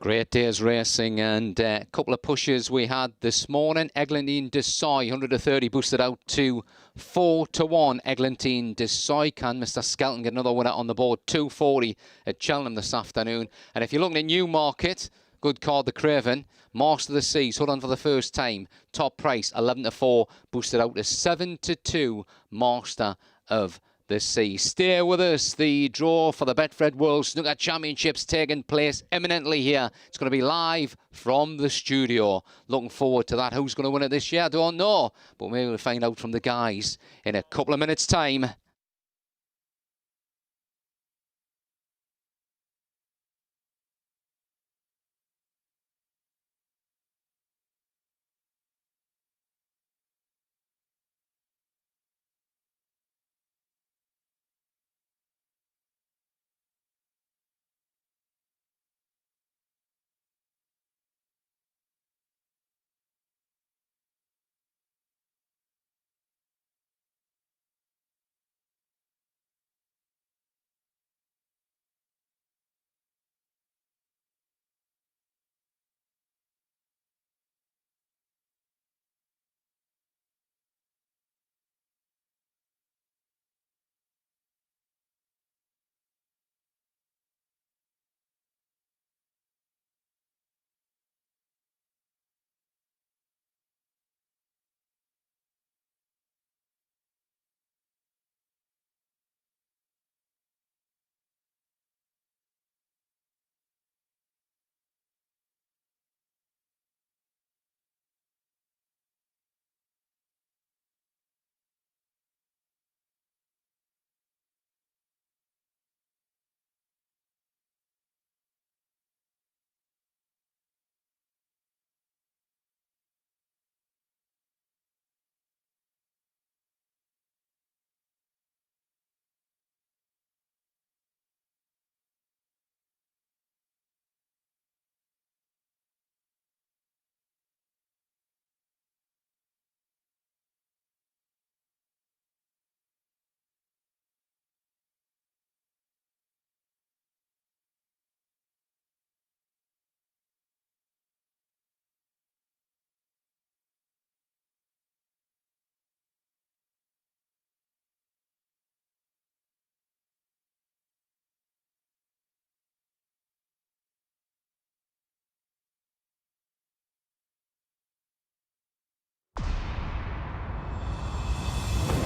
Great day's racing and a couple of pushes we had this morning. Eglantine Desoy, 130 boosted out to 4-1. Eglantine Desoy. Can Mr. Skelton get another winner on the board? 240 at Cheltenham this afternoon. And if you're looking at Newmarket, good card, the Craven. Master of the Seas, hold on for the first time. Top price, 11-4, boosted out to 7-2. Master of the Sea. Stay with us. The draw for the Betfred World Snooker Championships taking place imminently here. It's going to be live from the studio. Looking forward to that. Who's going to win it this year? I don't know. But maybe we'll find out from the guys in a couple of minutes' time.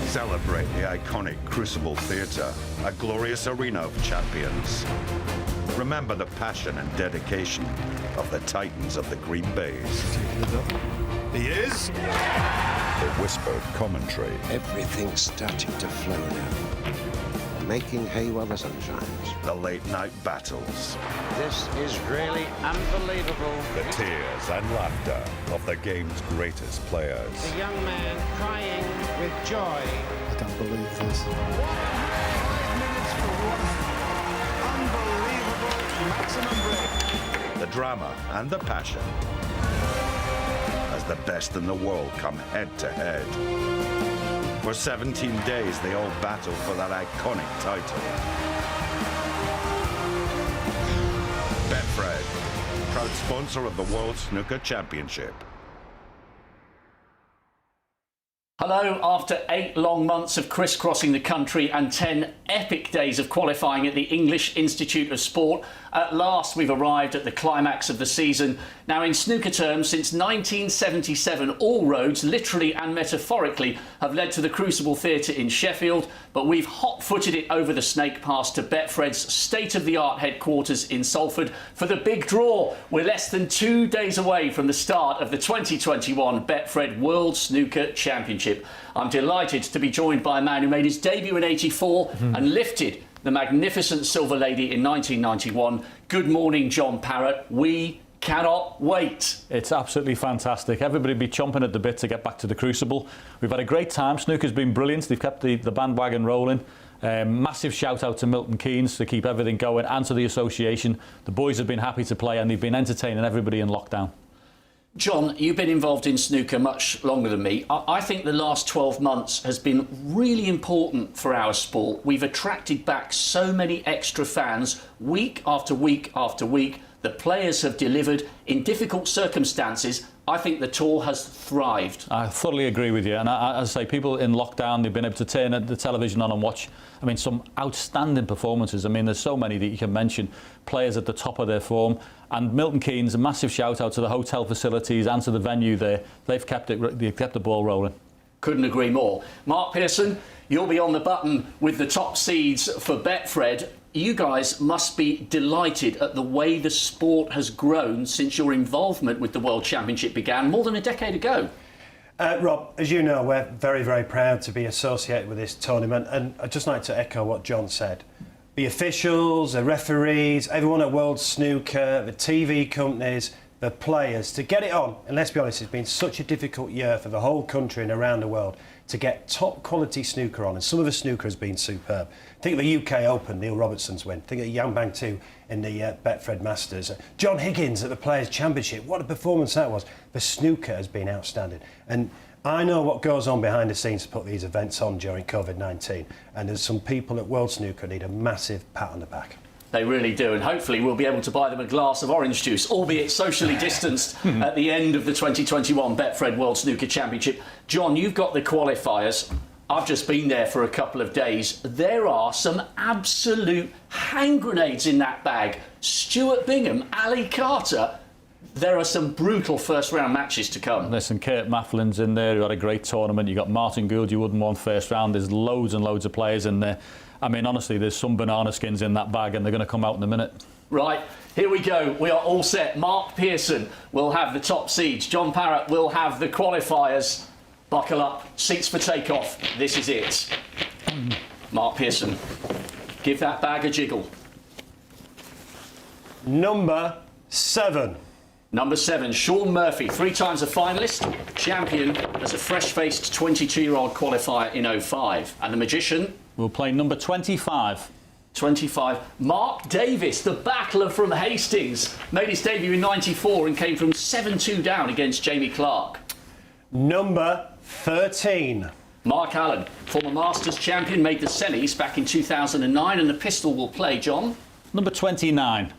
Celebrate the iconic Crucible Theatre, a glorious arena of champions. Remember the passion and dedication of the Titans of the Green Bays. He is? The whispered commentary. Everything's starting to flow now. Making hay while the sun shines. The late night battles. This is really unbelievable. The tears and laughter of the game's greatest players. The young man crying with joy. I don't believe this. 5 minutes for one unbelievable maximum break. The drama and the passion as the best in the world come head to head. For 17 days, they all battle for that iconic title. Betfred, proud sponsor of the World Snooker Championship. Hello, after 8 long months of crisscrossing the country and 10 epic days of qualifying at the English Institute of Sport, at last we've arrived at the climax of the season. Now, in snooker terms, since 1977, all roads, literally and metaphorically, have led to the Crucible Theatre in Sheffield, but we've hot-footed it over the Snake Pass to Betfred's state-of-the-art headquarters in Salford for the big draw. We're less than 2 days away from the start of the 2021 Betfred World Snooker Championship. I'm delighted to be joined by a man who made his debut in '84 and lifted the magnificent Silver Lady in 1991. Good morning, John Parrott. We cannot wait. It's absolutely fantastic. Everybody be chomping at the bit to get back to the Crucible. We've had a great time. Snooker's been brilliant. They've kept the bandwagon rolling. Massive shout out to Milton Keynes to keep everything going, and to the association. The boys have been happy to play and they've been entertaining everybody in lockdown. John, you've been involved in snooker much longer than me. I think the last 12 months has been really important for our sport. We've attracted back so many extra fans week after week after week. The players have delivered in difficult circumstances. I think the tour has thrived. I thoroughly agree with you. And as I say, people in lockdown, they've been able to turn the television on and watch, I mean, some outstanding performances. I mean, there's so many that you can mention. Players at the top of their form. And Milton Keynes, a massive shout out to the hotel facilities and to the venue there. They've kept the ball rolling. Couldn't agree more. Mark Pearson, you'll be on the button with the top seeds for Betfred. You guys must be delighted at the way the sport has grown since your involvement with the World Championship began more than a decade ago. Rob, as you know, we're very, very proud to be associated with this tournament, and I'd just like to echo what John said. The officials, the referees, everyone at World Snooker, the TV companies, the players, to get it on. And let's be honest, it's been such a difficult year for the whole country and around the world to get top quality snooker on, and some of the snooker has been superb. Think of the UK Open, Neil Robertson's win. Think of Yang Bang 2 in the Betfred Masters. John Higgins at the Players' Championship. What a performance that was. The snooker has been outstanding. And I know what goes on behind the scenes to put these events on during COVID-19. And there's some people at World Snooker need a massive pat on the back. They really do, and hopefully we'll be able to buy them a glass of orange juice, albeit socially distanced, at the end of the 2021 Betfred World Snooker Championship. John, you've got the qualifiers. I've just been there for a couple of days. There are some absolute hand grenades in that bag. Stuart Bingham, Ali Carter. There are some brutal first-round matches to come. Listen, Kurt Mafflin's in there, who had a great tournament. You've got Martin Gould, you wouldn't want first round. There's loads and loads of players in there. I mean, honestly, there's some banana skins in that bag, and they're going to come out in a minute. Right, here we go. We are all set. Mark Pearson will have the top seeds. John Parrott will have the qualifiers. Buckle up, seats for takeoff. This is it. Mark Pearson, give that bag a jiggle. Number 7. Number 7, Shawn Murphy, 3 times a finalist, champion as a fresh-faced 22-year-old qualifier in 05. And the Magician? We'll play number 25. 25. Mark Davis, the battler from Hastings, made his debut in 94 and came from 7-2 down against Jamie Clark. Number 13. Mark Allen, former Masters champion, made the semis back in 2009, and the pistol will play, John. Number 29.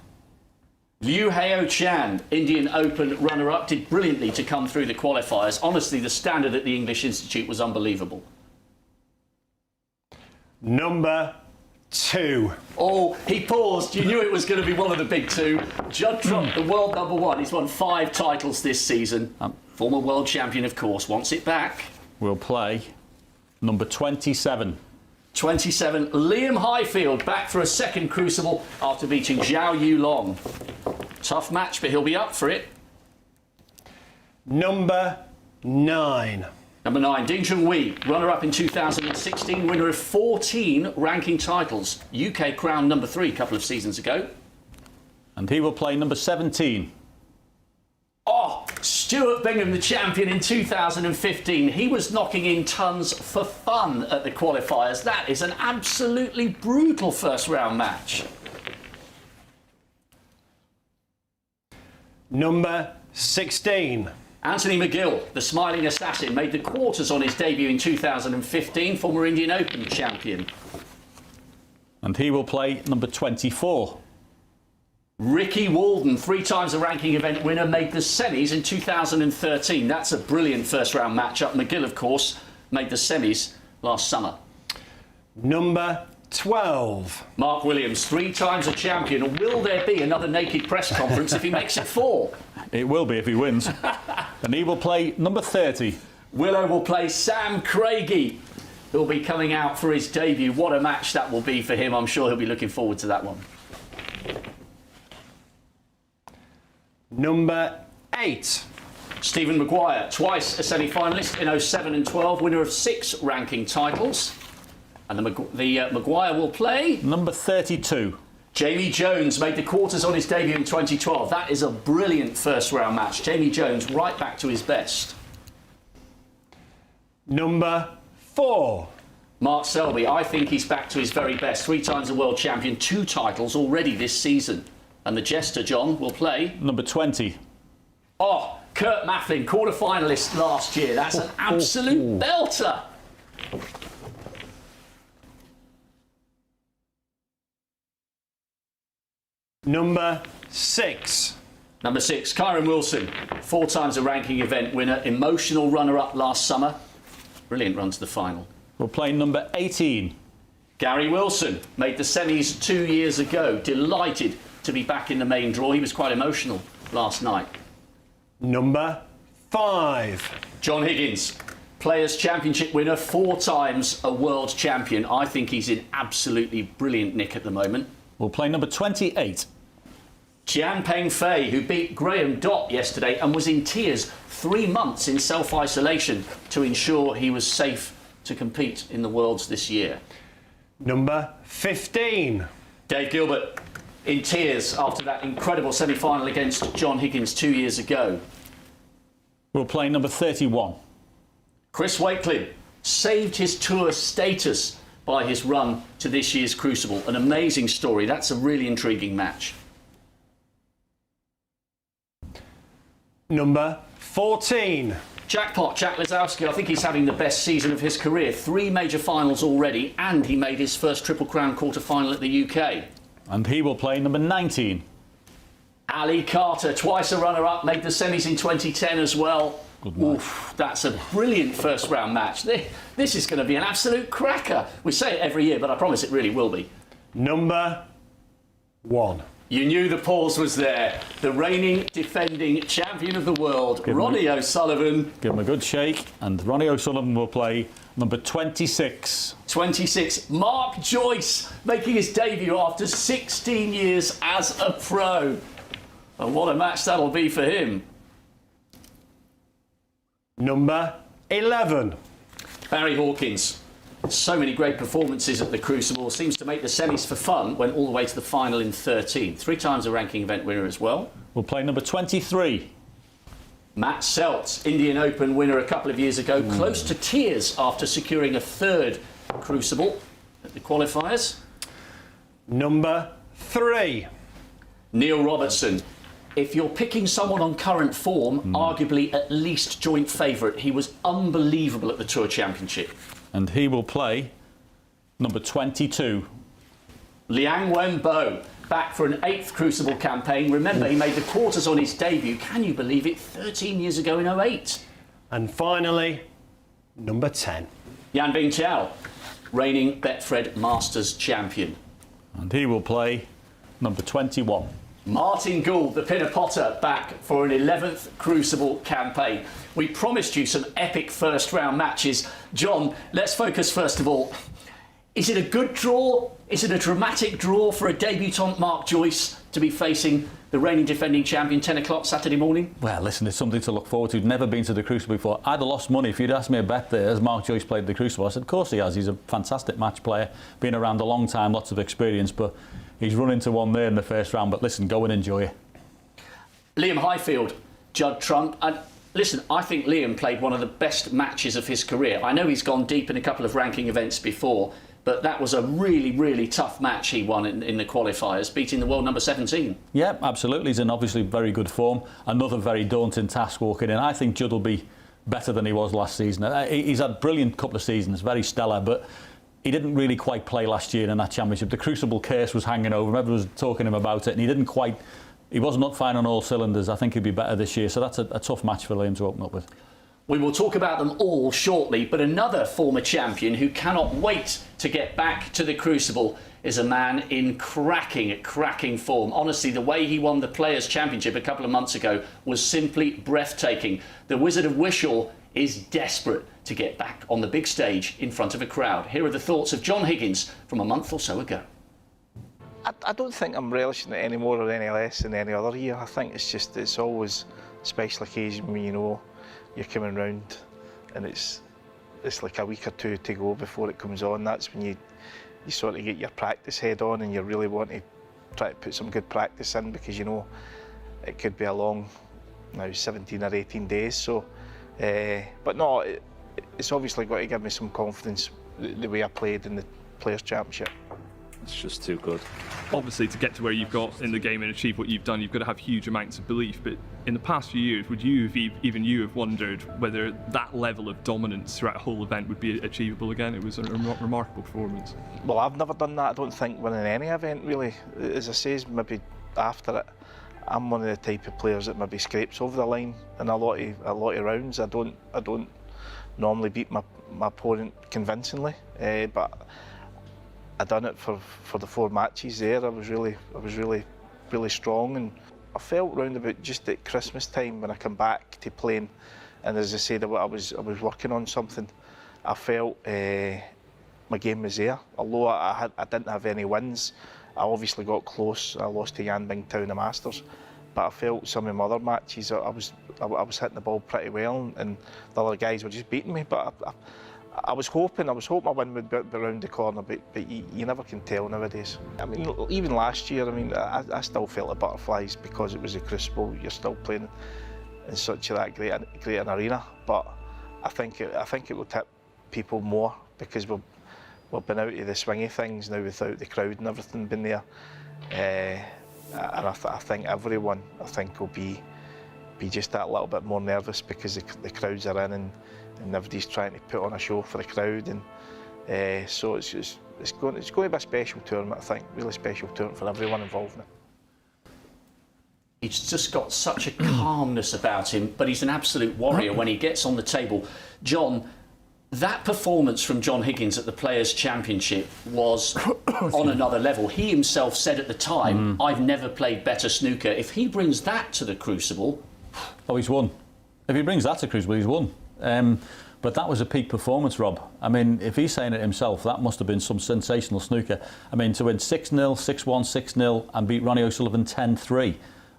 Liu Heo Chan, Indian Open runner-up, did brilliantly to come through the qualifiers. Honestly, the standard at the English Institute was unbelievable. Number 2. Oh, he paused. You knew it was going to be one of the big two. Judd Trump, the world number 1. He's won 5 titles this season. Former world champion, of course, wants it back. We'll play number 27. 27, Liam Highfield, back for a second crucible after beating Zhao Yulong. Tough match, but he'll be up for it. Number 9. Number 9, Ding Junhui, runner-up in 2016, winner of 14 ranking titles. UK crowned number 3 a couple of seasons ago. And he will play number 17. Oh, Stuart Bingham, the champion in 2015. He was knocking in tons for fun at the qualifiers. That is an absolutely brutal first-round match. Number 16. Anthony Mcgill, the smiling assassin, made the quarters on his debut in 2015, former Indian Open champion. And he will play number 24. Ricky Walden, 3 times a ranking event winner, made the semis in 2013. That's a brilliant first-round matchup. Mcgill, of course, made the semis last summer. Number 12. Mark Williams, 3 times a champion. Will there be another naked press conference if he makes it 4? It will be if he wins. And he will play number 30. Willow will play Sam Craigie, who'll be coming out for his debut. What a match that will be for him. I'm sure he'll be looking forward to that one. Number 8. Stephen Mcguire, twice a semi-finalist in 07 and 12, winner of 6 ranking titles. And the Mcguire will play number 32. Jamie Jones made the quarters on his debut in 2012. That is a brilliant first-round match. Jamie Jones right back to his best. Number 4. Mark Selby, I think he's back to his very best. 3 times a world champion, 2 titles already this season. And the jester, John, will play number 20. Oh, Kurt Mafflin, quarter-finalist last year. That's an absolute belter. Number 6. Number 6, Kyron Wilson, 4 times a ranking event winner, emotional runner-up last summer. Brilliant run to the final. We're playing number 18. Gary Wilson made the semis 2 years ago. Delighted to be back in the main draw. He was quite emotional last night. Number 5. John Higgins, Players' Championship winner, 4 times a world champion. I think he's in absolutely brilliant nick at the moment. We'll play number 28. Champaign Faye, who beat Graham Dott yesterday and was in tears 3 months in self-isolation to ensure he was safe to compete in the Worlds this year. Number 15. Dave Gilbert, in tears after that incredible semi-final against John Higgins 2 years ago. We'll play number 31. Chris Wakelin saved his tour status by his run to this year's Crucible. An amazing story. That's a really intriguing match. Number 14. Jackpot, Jack Lazowski. I think he's having the best season of his career. 3 major finals already, and he made his first Triple Crown quarter-final at the UK. And he will play number 19. Ali Carter, twice a runner-up, made the semis in 2010 as well. Good match. Oof, that's a brilliant first-round match. This is going to be an absolute cracker. We say it every year, but I promise it really will be. Number 1. You knew the pause was there. The reigning, defending champion of the world, Ronnie O'Sullivan. Give him a good shake, and Ronnie O'Sullivan will play number 26. 26, Mark Joyce, making his debut after 16 years as a pro. And what a match that'll be for him. Number 11. Barry Hawkins. So many great performances at the Crucible. Seems to make the semis for fun. Went all the way to the final in 13. 3 times a ranking event winner as well. We'll play number 23. Matt Selt, Indian Open winner a couple of years ago. Close to tears after securing a 3rd Crucible at the qualifiers. Number 3. Neil Robertson. If you're picking someone on current form, arguably at least joint favourite. He was unbelievable at the Tour Championship. And he will play number 22. Liang Wenbo, back for an 8th Crucible campaign. Remember, he made the quarters on his debut. Can you believe it? 13 years ago in 08. And finally, number 10. Yan Bing Chao, reigning Betfred Masters champion. And he will play number 21. Martin Gould, the Pinner Potter, back for an 11th Crucible campaign. We promised you some epic first-round matches. John, let's focus first of all. Is it a good draw? Is it a dramatic draw for a debutant Mark Joyce to be facing the reigning defending champion 10 o'clock Saturday morning? Well, listen, it's something to look forward to. Never been to the Crucible before. I'd have lost money if you'd asked me a bet there as Mark Joyce played the Crucible. I said, of course he has. He's a fantastic match player, been around a long time, lots of experience, but he's run into one there in the first round. But listen, go and enjoy it. Liam Highfield, Judd Trump. And listen, I think Liam played one of the best matches of his career. I know he's gone deep in a couple of ranking events before, but that was a really, really tough match he won in the qualifiers, beating the world number 17. Yeah, absolutely. He's in obviously very good form. Another very daunting task walking in. I think Judd will be better than he was last season. He's had a brilliant couple of seasons, very stellar, but he didn't really quite play last year in that championship. The Crucible curse was hanging over him. Everyone was talking to him about it, and he wasn't up firing on all cylinders. I think he'd be better this year, so that's a tough match for Liam to open up with. We will talk about them all shortly, but another former champion who cannot wait to get back to the Crucible is a man in cracking form. Honestly, the way he won the Players' Championship a couple of months ago was simply breathtaking. The Wizard of Wishaw is desperate to get back on the big stage in front of a crowd. Here are the thoughts of John Higgins from a month or so ago. I don't think I'm relishing it any more or any less than any other year. I think it's always a special occasion when you know you're coming round and it's like a week or two to go before it comes on. That's when you sort of get your practice head on and you really want to try to put some good practice in, because you know it could be a long, now 17 or 18 days. So, but no, it's obviously got to give me some confidence the way I played in the Players' Championship. It's just too good. Obviously, to get to where you've got in the game and achieve what you've done, you've got to have huge amounts of belief. But in the past few years, would you have, even you have wondered whether that level of dominance throughout a whole event would be achievable again? It was a remarkable performance. Well, I've never done that. I don't think winning any event really. As I say, maybe after it, I'm one of the type of players that maybe scrapes over the line in a lot of rounds. I don't normally beat my opponent convincingly, but I done it for the 4 matches there. I was really strong, and I felt round about just at Christmas time when I come back to playing, and as I said, I was working on something. I felt my game was there. Although I didn't have any wins, I obviously got close. I lost to Yan Bingtao in the Masters, but I felt some of my other matches I was hitting the ball pretty well, and the other guys were just beating me. But I was hoping my win would be around the corner, but you never can tell nowadays. I mean, even last year, I mean, I still felt the butterflies because it was a crucible. You're still playing in such that great an arena, but I think it will tip people more because we've been out of the swingy things now without the crowd and everything been there, and I think everyone will be just that little bit more nervous because the crowds are in and everybody's trying to put on a show for the crowd, and so it's going to be a special tournament. I think really special tournament for everyone involved in it. He's just got such a calmness about him, but he's an absolute warrior when he gets on the table. John, that performance from John Higgins at the Players' Championship was on another level. He himself said at the time, I've never played better snooker. If he brings that to the Crucible... Oh, he's won. If he brings that to Crucible, he's won. But that was a peak performance, Rob. I mean, if he's saying it himself, that must have been some sensational snooker. I mean, to win 6-0, 6-1, 6-0 and beat Ronnie O'Sullivan 10-3,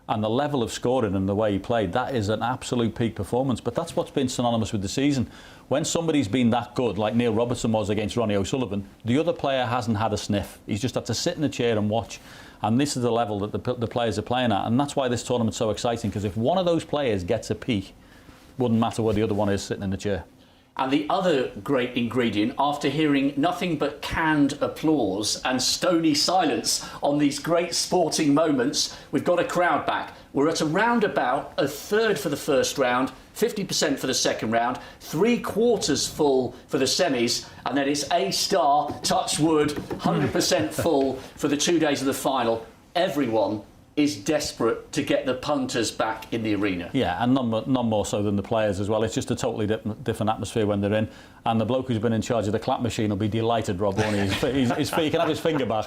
and the level of scoring and the way he played, that is an absolute peak performance. But that's what's been synonymous with the season. When somebody's been that good, like Neil Robertson was against Ronnie O'Sullivan, the other player hasn't had a sniff. He's just had to sit in a chair and watch. And this is the level that the players are playing at. And that's why this tournament's so exciting, because if one of those players gets a peak, wouldn't matter where the other one is sitting in the chair. And the other great ingredient, after hearing nothing but canned applause and stony silence on these great sporting moments, we've got a crowd back. We're at around about a third for the first round, 50% for the second round, 3/4 full for the semis, and then it's A-star, touch wood, 100% full for the 2 days of the final. Everyone is desperate to get the punters back in the arena. Yeah, and none more so than the players as well. It's just a totally different atmosphere when they're in. And the bloke who's been in charge of the clap machine will be delighted, Rob, won't he? He can have his finger back.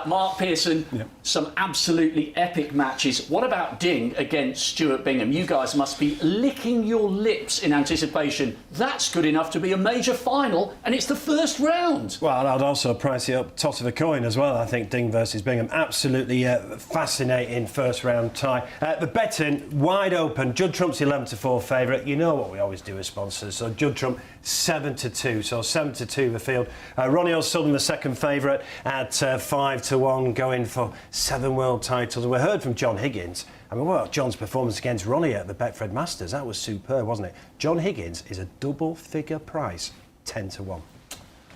Mark Pearson, some absolutely epic matches. What about Ding against Stuart Bingham? You guys must be licking your lips in anticipation. That's good enough to be a major final, and it's the first round. Well, I'd also price it up toss of a coin as well. I think Ding versus Bingham, absolutely fascinating first round tie. The betting wide open. Judd Trump's 11-4 favourite. You know what we always do as sponsors. So Judd Trump 7-2. So 7-2 the field. Ronnie O'Sullivan the second favourite at 5-1, going for 7 world titles. We heard from John Higgins. I mean, well, John's performance against Ronnie at the Betfred Masters, that was superb, wasn't it? John Higgins is a double-figure price, 10-1.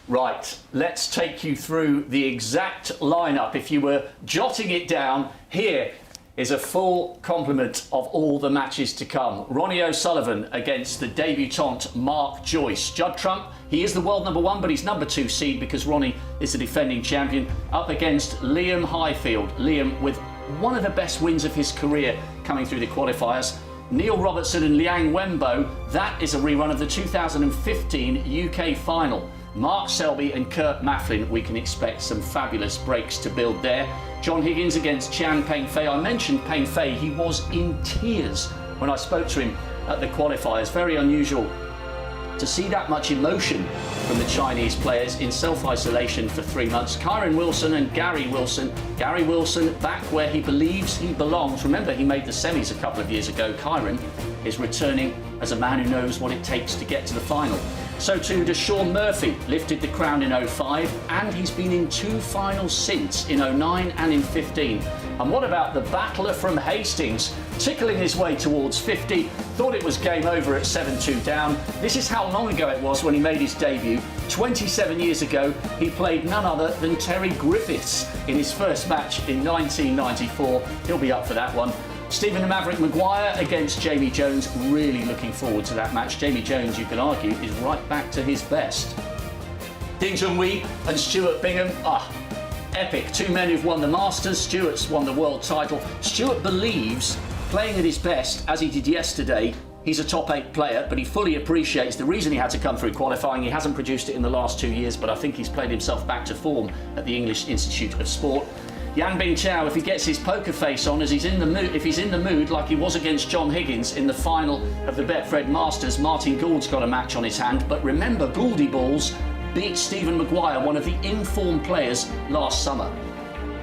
Right, let's take you through the exact lineup. If you were jotting it down, here is a full complement of all the matches to come. Ronnie O'Sullivan against the debutant Mark Joyce. Judd Trump, he is the world #1, but he's #2 seed because Ronnie is the defending champion, up against Liam Highfield. Liam with one of the best wins of his career coming through the qualifiers. Neil Robertson and Liang Wenbo, that is a rerun of the 2015 UK final. Mark Selby and Kurt Mafflin, we can expect some fabulous breaks to build there. John Higgins against Champaign Faye. I mentioned Payne Faye, he was in tears when I spoke to him at the qualifiers. Very unusual to see that much emotion from the Chinese players in self-isolation for 3 months. Kyron Wilson and Gary Wilson. Gary Wilson back where he believes he belongs. Remember, he made the semis a couple of years ago. Kyron is returning as a man who knows what it takes to get to the final. So too does Shawn Murphy, lifted the crown in 05, and he's been in 2 finals since, in 09 and in 15. And what about the battler from Hastings, tickling his way towards 50, thought it was game over at 7-2 down. This is how long ago it was when he made his debut. 27 years ago, he played none other than Terry Griffiths in his first match in 1994. He'll be up for that one. Stephen the Maverick Mcguire against Jamie Jones. Really looking forward to that match. Jamie Jones, you can argue, is right back to his best. Ding Junhui and Stuart Bingham. Epic. Two men who've won the Masters. Stuart's won the world title. Stuart believes, playing at his best, as he did yesterday, he's a top 8 player, but he fully appreciates the reason he had to come through qualifying. He hasn't produced it in the last 2 years, but I think he's played himself back to form at the English Institute of Sport. Yan Bingqiao, if he gets his poker face on, as he's in the mood, if he's in the mood like he was against John Higgins in the final of the Betfred Masters, Martin Gould's got a match on his hand. But remember, Gouldy Balls beat Stephen Mcguire, one of the informed players, last summer.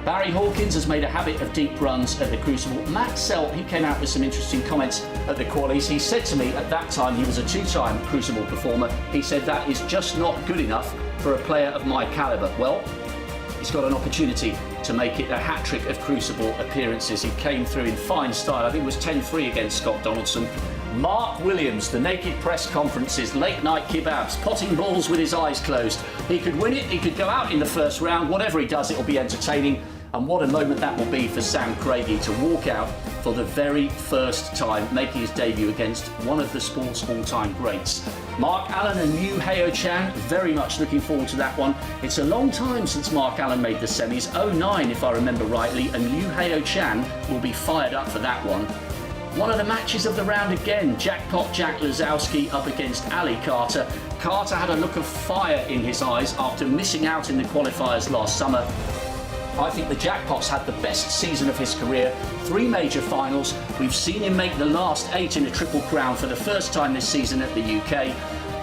Barry Hawkins has made a habit of deep runs at the Crucible. Matt Selt, he came out with some interesting comments at the qualies. He said to me at that time, he was a 2-time Crucible performer, he said that is just not good enough for a player of my calibre. Well, he's got an opportunity to make it a hat-trick of Crucible appearances. He came through in fine style. I think it was 10-3 against Scott Donaldson. Mark Williams, the naked press conferences, late-night kebabs, potting balls with his eyes closed. He could win it, he could go out in the first round. Whatever he does, it'll be entertaining. And what a moment that will be for Sam Craigie to walk out for the very first time, making his debut against one of the sport's all-time greats. Mark Allen and Yu Heo Chan, very much looking forward to that one. It's a long time since Mark Allen made the semis, 09 if I remember rightly, and Yu Heo Chan will be fired up for that one. One of the matches of the round again, Jackpot Jack Lazowski up against Ali Carter. Carter had a look of fire in his eyes after missing out in the qualifiers last summer. I think the Jackpot's had the best season of his career. 3 major finals. We've seen him make the last 8 in a Triple Crown for the first time this season at the UK.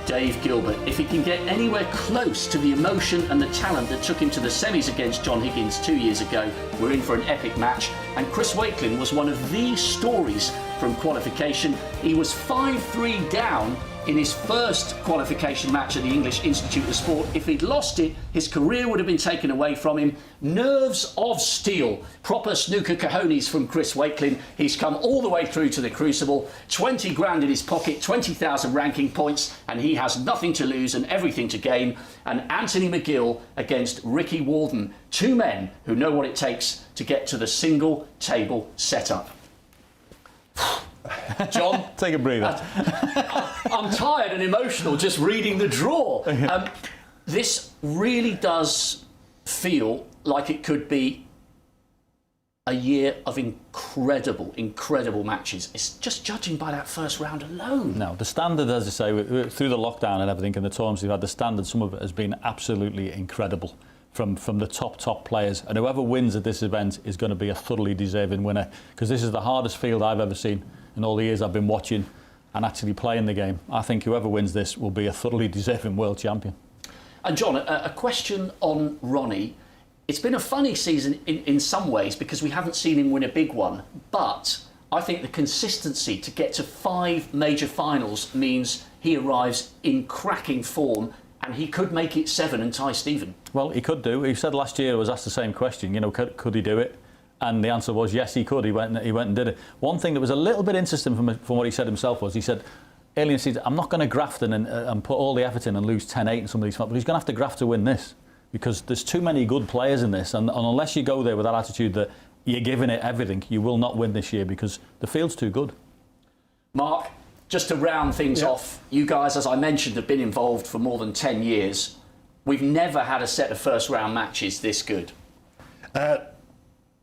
Dave Gilbert, if he can get anywhere close to the emotion and the talent that took him to the semis against John Higgins 2 years ago, we're in for an epic match. And Chris Wakelin was one of the stories from qualification. He was 5-3 down in his first qualification match at the English Institute of Sport. If he'd lost it, his career would have been taken away from him. Nerves of steel. Proper snooker cojones from Chris Wakelin. He's come all the way through to the Crucible. 20 grand in his pocket, 20,000 ranking points, and he has nothing to lose and everything to gain. And Anthony Mcgill against Ricky Walden. 2 men who know what it takes to get to the single table setup. John, take a breather. I'm tired and emotional just reading the draw. This really does feel like it could be a year of incredible matches. It's just judging by that first round alone. No, the standard, as I say, through the lockdown and everything and the tournaments we've had, the standard, some of it has been absolutely incredible from the top players. And whoever wins at this event is going to be a thoroughly deserving winner, because this is the hardest field I've ever seen in all the years I've been watching and actually playing the game. I think whoever wins this will be a thoroughly deserving world champion. And John, a question on Ronnie. It's been a funny season in some ways because we haven't seen him win a big one, but I think the consistency to get to 5 major finals means he arrives in cracking form, and he could make it 7 and tie Stephen. Well, he could do. He said last year, I was asked the same question, you know, could he do it? And the answer was yes, he could. He went and did it. One thing that was a little bit interesting from what he said himself was, he said, early in the season, I'm not going to graft in and put all the effort in and lose 10-8 in some of these fights, but he's going to have to graft to win this, because there's too many good players in this, and unless you go there with that attitude that you're giving it everything, you will not win this year because the field's too good. Mark, just to round things off, you guys, as I mentioned, have been involved for more than 10 years. We've never had a set of first-round matches this good.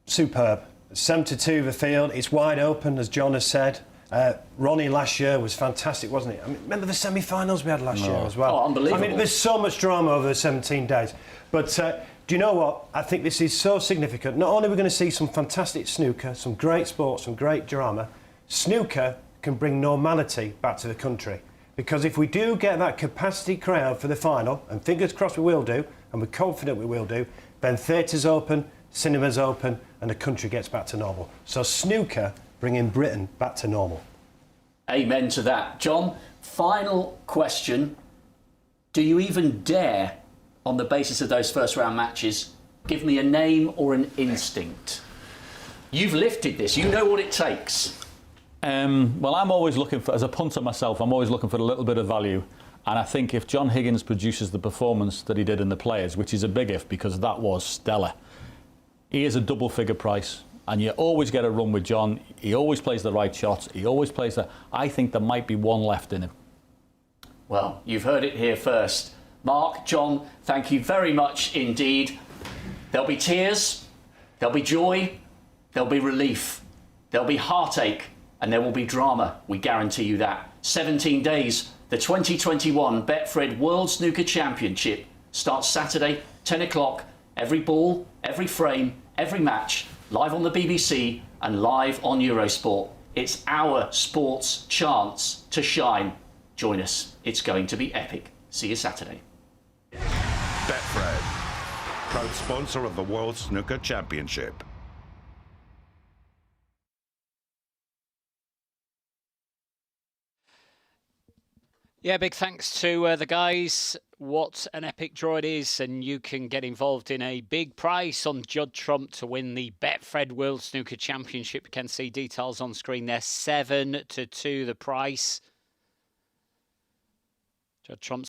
Superb. 7-2 the field. It's wide open, as John has said. Ronnie last year was fantastic, wasn't it? I mean, remember the semi-finals we had last year as well? Oh, unbelievable. I mean, there's so much drama over the 17 days. But do you know what? I think this is so significant. Not only are we going to see some fantastic snooker, some great sports, some great drama, snooker can bring normality back to the country. Because if we do get that capacity crowd for the final, and fingers crossed we will do, and we're confident we will do, then theatres open, cinemas open, and the country gets back to normal. So snooker bringing Britain back to normal. Amen to that. John, final question. Do you even dare, on the basis of those first round matches, give me a name or an instinct? You've lifted this. You know what it takes. Well, I'm always looking for, as a punter myself, I'm always looking for a little bit of value. And I think if John Higgins produces the performance that he did in the Players, which is a big if because that was stellar, he is a double figure price. And you always get a run with John. He always plays the right shots. He always plays the... I think there might be one left in him. Well, you've heard it here first. Mark, John, thank you very much indeed. There'll be tears, there'll be joy, there'll be relief, there'll be heartache, and there will be drama. We guarantee you that. 17 days. The 2021 Betfred World Snooker Championship starts Saturday, 10 o'clock. Every ball, every frame, every match, live on the BBC and live on Eurosport. It's our sports chance to shine. Join us. It's going to be epic. See you Saturday. Betfred, proud sponsor of the World Snooker Championship. Yeah, big thanks to the guys. What an epic draw it is, and you can get involved in a big prize on Judd Trump to win the Betfred World Snooker Championship. You can see details on screen there. 7-2 the price. Judd Trump